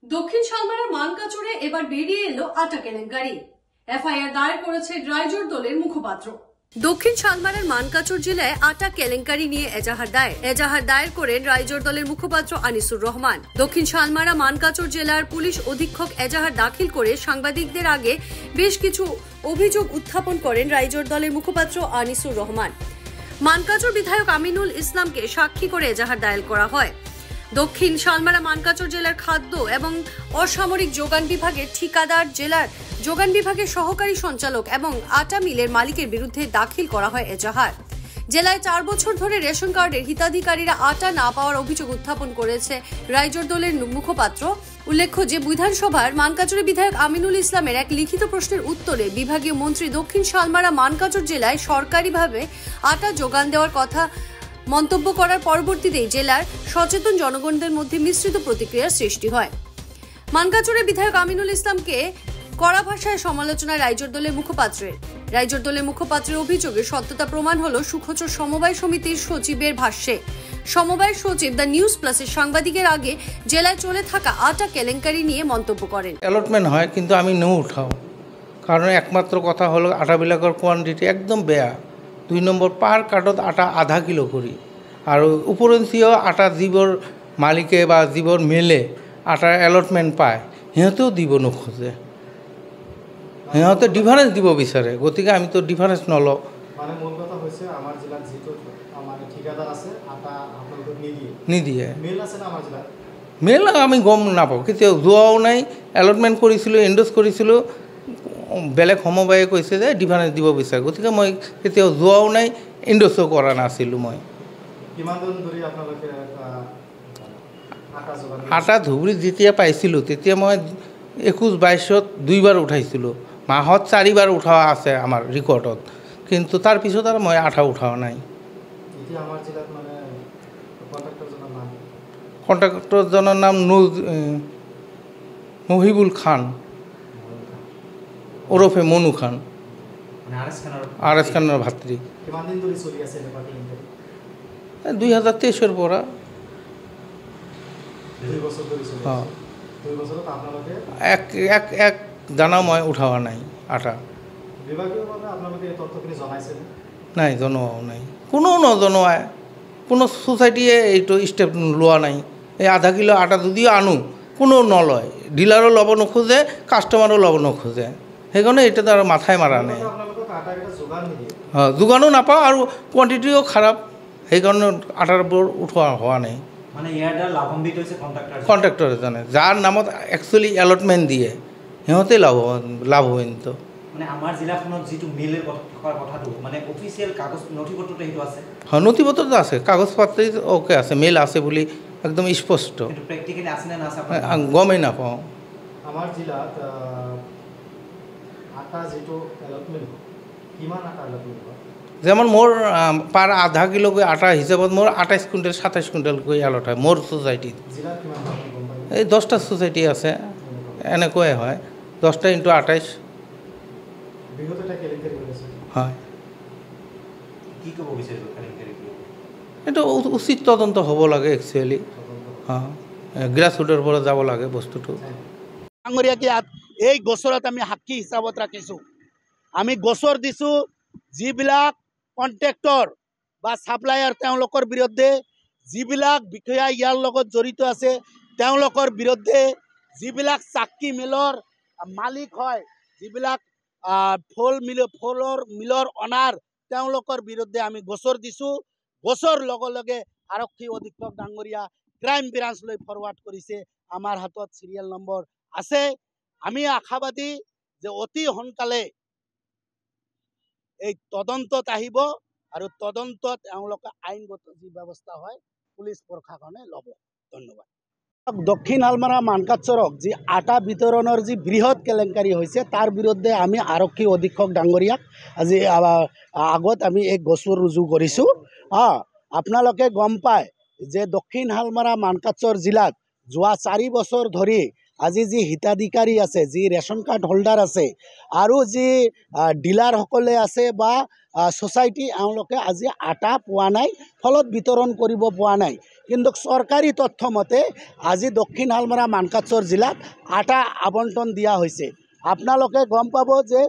দক্ষিণ শালমারার মানকাচরে এবার বেরিয়ে এলো আটা কেলেঙ্কারি। এফআইআর দায়ের করেছে রাইজোর দলের মুখপাত্র। দক্ষিণ শালমারার মানকাচর জেলায় আটা কেলেঙ্কারি নিয়ে এজাহার দায়ের করেন রাইজোর দলের মুখপাত্র আনিসুর রহমান। দক্ষিণ শালমারা মানকাচর জেলার পুলিশ অধীক্ষক এজাহার দাখিল করে সাংবাদিকদের আগে বেশ কিছু অভিযোগ উত্থাপন করেন রাইজোর দলের মুখপাত্র আনিসুর রহমান। মানকাচর বিধায়ক আমিনুল ইসলামকে সাক্ষী করে এজাহার দায়ের করা হয়। দক্ষিণ শালমারা মানকাচর জেলার খাদ্য এবং অসামরিক যোগান বিভাগের ঠিকাদার, জেলার যোগান বিভাগের সহকারী সঞ্চালক এবং আটা মিলের মালিকের বিরুদ্ধে দাখিল করা হয় এজাহার। জেলায় 4 বছর ধরে রেশন কার্ডের হিতাধিকারীরা আটা না পাওয়ার অভিযোগ উত্থাপন করেছে রাইজোর দলের মুখপাত্র। উল্লেখ্য যে বিধানসভার মানকাচরের বিধায়ক আমিনুল ইসলামের এক লিখিত প্রশ্নের উত্তরে বিভাগীয় মন্ত্রী দক্ষিণ শালমারা মানকাচর জেলায় সরকারিভাবে আটা যোগান দেওয়ার কথা মন্তব্য করার পরবর্তীতেই জেলার সচেতন জনগণদের মধ্যে মিশ্রিত প্রতিক্রিয়ার সৃষ্টি হয়। মানকাচরের বিধায়ক আমিনুল ইসলামকে কড়া ভাষায় সমালোচনা রাইজোর দলের মুখপাত্রের অভিযোগে সত্যতা প্রমাণ হলো সুখচর সমবায় সমিতির সচিবের ভাষ্যে। সমবায় সচিব দ্য নিউজ প্লাসের সাংবাদিকের আগে জেলায় চলে থাকা আটা কেলেঙ্কারি নিয়ে মন্তব্য করেন। অ্যালটমেন্ট হয় কিন্তু আমি নো উঠাও, কারণ একমাত্র কথা হলো আটা বিলাকর কোয়ান্টিটি একদম বেয়া। 2 নম্বর পার কার্টত আটা আধা কিলো করি, আর উপরঞ্চিও আটা যিবোৰ মালিকে বা যিবোৰ মেলে আটাৰ এলটমেণ্ট পায় সিহঁতেও দিব নোখোজে, সিহঁতে ডিফাৰেঞ্চ দিব বিচাৰে। গতিকে আমিতো ডিফাৰেঞ্চ নলওঁ। মানে মূল কথা হৈছে আমাৰ জিলাত যিটো মানে ঠিকাদাৰ আছে আটা আপোনালোকক নিদিয়ে। মেল আছে না আমাৰ জিলাত? মেল আমি গম নাপাওঁ, কেতিয়াও যোৱাও নাই। এলটমেণ্ট কৰিছিলোঁ, এণ্ডোজ কৰিছিলোঁ, বেলেগ সমবায়ে কৈছে যে ডিফাৰেঞ্চ দিব বিচাৰে। গতিকে মই কেতিয়াও যোৱাও নাই, এণ্ডোজো কৰা নাছিলোঁ। মই আটা ধুবুৰীত যেতিয়া পাইছিলোঁ তেতিয়া মই 21-22 2বাৰ উঠাইছিলোঁ। মাহত 4 বাৰ উঠোৱা আছে আমাৰ ৰেকৰ্ডত, কিন্তু তাৰপিছত আৰু মই আটা উঠোৱা নাই। কণ্ট্ৰেক্টৰজনৰ নাম মহিবুল খান ওৰফে মনু খান, RS খানৰ ভাতৃ। 2023 পৰা। এক দানা মই উঠাৱা নাই আটা। নাই, জনোৱাও নাই, কোনো নজনোৱাই। কোনো ছ'চাইটিয়ে এইটো ষ্টেপ লোৱা নাই। এই আধা কিলো আটা যদিও আনো কোনো নলয়, ডিলাৰো ল'ব নোখোজে, কাষ্টমাৰো ল'ব নোখোজে। সেইকাৰণে এতিয়াতো আৰু মাথাই মাৰা নাই। যোগানো নাপাওঁ আৰু কোৱান্টিটিও খাৰাপ, সেইকাৰণে আটাবোৰ উঠোৱা হোৱা নাই। কণ্ট্ৰেক্টৰ এজনে যাৰ নামত একচুৱেলি এলটমেণ্ট দিয়ে সিহঁতে লাভৱান্বিত। হয়, নথিপত্ৰটো আছে, কাগজ পাতি অ'কে আছে, মেল আছে বুলি একদম স্পষ্ট। গমেই নাপাওঁ। আমাৰ জিলাত আটা যিটো এলটমেণ্ট কিমান আটা এলটমেণ্ট হয়? যেমন মোৰ পাৰ আধা কিলোকৈ আটা হিচাপত মোৰ 28 কুইণ্টেল 27 কুইণ্টেলকৈ এলট হয় মোৰ ছ'চাইটিত। এই 10টা ছ'চাইটি আছে, এনেকুৱাই হয়। 10টা × 28। হয়, এইটো উচিত তদন্ত হ'ব লাগে একচুৱেলি। গ্ৰাছৰুটৰ পৰা যাব লাগে বস্তুটো। এই গোচৰত আমি সাক্ষী হিচাপত ৰাখিছোঁ। আমি গোচৰ দিছোঁ যিবিলাক কণ্ট্ৰেক্টৰ বা ছাপ্লায়াৰ তেওঁলোকৰ বিৰুদ্ধে, যিবিলাক বিষয়া ইয়াৰ লগত জড়িত আছে তেওঁলোকৰ বিৰুদ্ধে, যিবিলাক চাক্কি মিলৰ মালিক হয়, যিবিলাক ফলৰ মিলৰ অনাৰ তেওঁলোকৰ বিৰুদ্ধে আমি গোচৰ দিছোঁ। গোচৰ লগে লগে আৰক্ষী অধীক্ষক ডাঙৰীয়া ক্ৰাইম ব্ৰাঞ্চলৈ ফৰৱাৰ্ড কৰিছে। আমাৰ হাতত চিৰিয়েল নম্বৰ আছে। আমি আশাবাদী যে অতি সোনকালে এই তদন্তত আহিব আৰু তদন্তত তেওঁলোকে আইনগত যি ব্যৱস্থা হয় পুলিচ প্ৰশাসনে ল'ব। ধন্যবাদ। দক্ষিণ শালমাৰা মানকাচৰক যি আটা বিতৰণৰ যি বৃহৎ কেলেংকাৰী হৈছে তাৰ বিৰুদ্ধে আমি আৰক্ষী অধীক্ষক ডাঙৰীয়াক আজি আগত আমি এই গোচৰ ৰুজু কৰিছোঁ। আপোনালোকে গম পায় যে দক্ষিণ শালমাৰা মানকাচৰ জিলাত যোৱা 4 বছৰ ধৰি আজি যি হিতাধিকাৰী আছে, যি ৰেচন কাৰ্ড হোল্ডাৰ আছে আৰু যি ডিলাৰসকলে আছে বা ছ'চাইটি, এওঁলোকে আজি আটা পোৱা নাই, ফলত বিতৰণ কৰিব পৰা নাই। কিন্তু চৰকাৰী তথ্য মতে আজি দক্ষিণ হালমাৰা মানকাচৰ জিলাত আটা আবণ্টন দিয়া হৈছে। আপোনালোকে গম পাব যে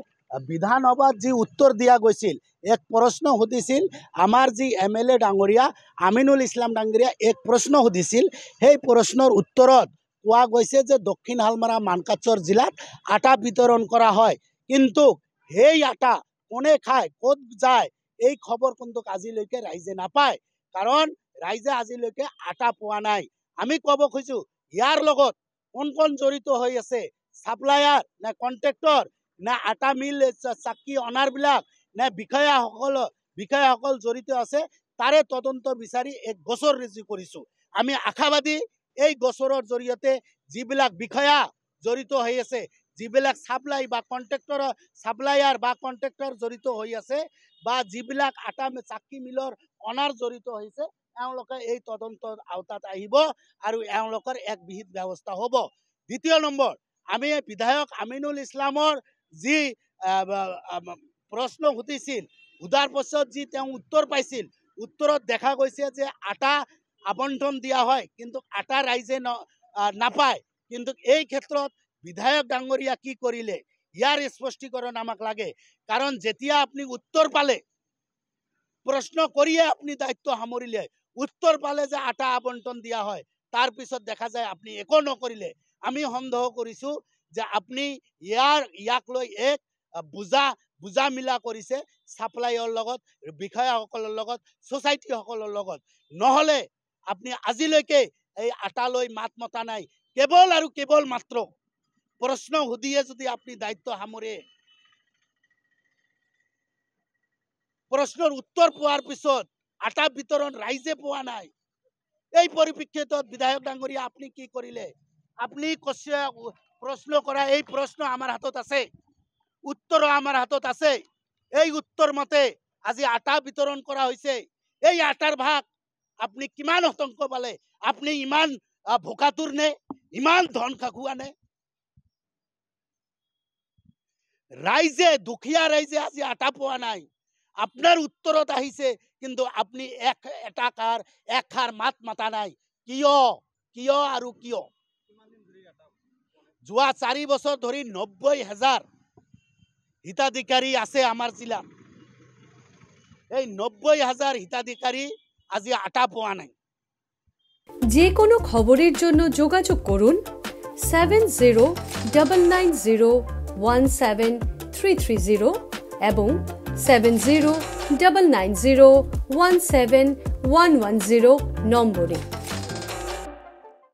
বিধানসভাত যি উত্তৰ দিয়া গৈছিল, এক প্ৰশ্ন সুধিছিল, আমাৰ যি MLA ডাঙৰীয়া আমিনুল ইছলাম ডাঙৰীয়া এক প্ৰশ্ন সুধিছিল, সেই প্ৰশ্নৰ উত্তৰত কোৱা গৈছে যে দক্ষিণ হালমাৰা মানকাচৰ জিলাত আটা বিতৰণ কৰা হয়, কিন্তু সেই আটা কোনে খায়, ক'ত যায়, এই খবৰ কিন্তু আজিলৈকে ৰাইজে নাপায়, কাৰণ ৰাইজে আজিলৈকে আটা পোৱা নাই। আমি ক'ব খুজিছোঁ ইয়াৰ লগত কোন কোন জড়িত হৈ আছে, ছাপ্লায়াৰ নে কণ্ট্ৰেক্টৰ নে আটা মিল চাকি অনাৰবিলাক নে বিষয়াসকল জড়িত আছে, তাৰে তদন্ত বিচাৰি এক গোচৰ ৰুজু কৰিছোঁ। আমি আশাবাদী এই গোচৰৰ জৰিয়তে যিবিলাক বিষয়া জড়িত হৈ আছে, যিবিলাক ছাপ্লাই বা ছাপ্লায়াৰ বা কণ্ট্ৰেক্টৰ জড়িত হৈ আছে, বা যিবিলাক আটা চাকি মিলৰ অনাৰ জড়িত হৈছে, এওঁলোকে এই তদন্তৰ আওতাত আহিব আৰু এওঁলোকৰ এক বিহিত ব্যৱস্থা হ'ব। দ্বিতীয় নম্বৰ, আমি বিধায়ক আমিনুল ইছলামৰ যি প্ৰশ্ন সুধিছিল, সোধাৰ পাছত যি তেওঁ উত্তৰ পাইছিল, উত্তৰত দেখা গৈছে যে আটা আবণ্টন দিয়া হয়, কিন্তু আটা ৰাইজে নাপায়। কিন্তু এই ক্ষেত্ৰত বিধায়ক ডাঙৰীয়া কি কৰিলে, ইয়াৰ স্পষ্টীকৰণ আমাক লাগে। কাৰণ যেতিয়া আপুনি উত্তৰ পালে, প্ৰশ্ন কৰিয়ে আপুনি দায়িত্ব সামৰিলে, উত্তৰ পালে যে আটা আবণ্টন দিয়া হয়, তাৰপিছত দেখা যায় আপুনি একো নকৰিলে। আমি সন্দেহ কৰিছোঁ যে আপুনি ইয়াক লৈ এক বুজা মিলা কৰিছে ছাপ্লাইৰ লগত, বিষয়াসকলৰ লগত, ছ'চাইটিসকলৰ লগত। নহ'লে আপুনি আজিলৈকে এই আটা লৈ মাত মতা নাই, কেৱল আৰু কেৱল মাত্ৰ প্ৰশ্ন সুধিয়ে যদি আপুনি দায়িত্ব সামৰে, প্ৰশ্নৰ উত্তৰ পোৱাৰ পিছত আটা বিতৰণ ৰাইজে পোৱা নাই। এই পৰিপ্ৰেক্ষিতত বিধায়ক ডাঙৰীয়া আপুনি কি কৰিলে? আপুনি প্ৰশ্ন কৰা এই প্ৰশ্ন আমাৰ হাতত আছে, উত্তৰ আমাৰ হাতত আছে। এই উত্তৰ মতে আজি আটা বিতৰণ কৰা হৈছে। এই আটাৰ ভাগ আপুনি কিমান শতাংশ পালে? আপুনি ইমান ভোকাতুৰ নে? ইমান ধন খাখুৱা নে? ৰাইজে, দুখীয়া ৰাইজে আজি আটা পোৱা নাই। আপোনাৰ উত্তৰত আহিছে, কিন্তু আপুনি এষাৰ মাত মাতা নাই। কিয় আৰু কিয়? যোৱা 4 বছৰ ধৰি 90,000 হিতাধিকাৰী আছে আমাৰ জিলাত। এই 90,000 হিতাধিকাৰী আজি আটা পোৱা নাই। যে কোনো খবৰেৰ জন্য যোগাযোগ কৰুন 7099017330 এবং 7099017110 নম্বৰে।